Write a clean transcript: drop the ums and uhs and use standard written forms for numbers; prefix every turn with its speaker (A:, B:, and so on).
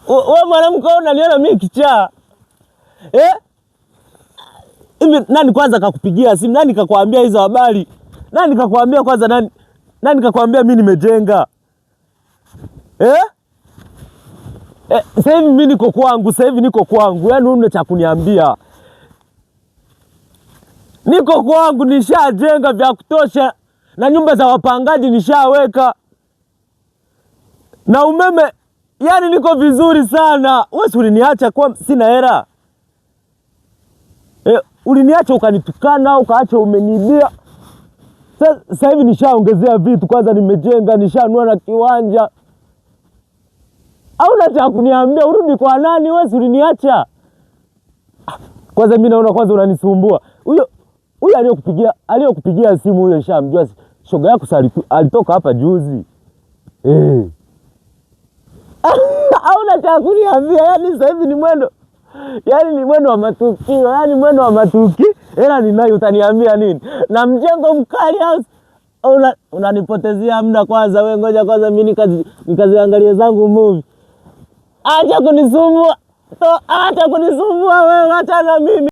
A: Wewe mwanamke unaniona mimi kichaa? Hivi nani kwanza kakupigia simu? Nani kakwambia hizo habari? Nani kakwambia kwanza nani kakwambia mimi nimejenga? Sasa hivi mimi niko kwangu, Yaani una cha kuniambia? Niko kwangu nishajenga vya kutosha na nyumba za wapangaji nishaweka. Na umeme, yaani niko vizuri sana. Wewe uliniacha kwa sina hela. Uliniacha ukanitukana, ukaacha umenibia. Sasa hivi nishaongezea vitu, kwanza nimejenga, nishanunua na kiwanja. Au unataka kuniambia urudi kwa nani? Wewe uliniacha. Kwanza mimi naona kwanza unanisumbua. Huyo aliyokupigia simu huyo nishamjua. Shoga yako alitoka hapa juzi. Au unataka kuniambia yaani sasa hivi ni mwendo? Yaani ni mwendo wa matukio, Hela ninayo, utaniambia nini? Na mjengo mkali au unanipotezea muda kwanza wewe, ngoja kwanza mimi nikaziangalie zangu movie. Acha kunisumbua wewe, hata na mimi.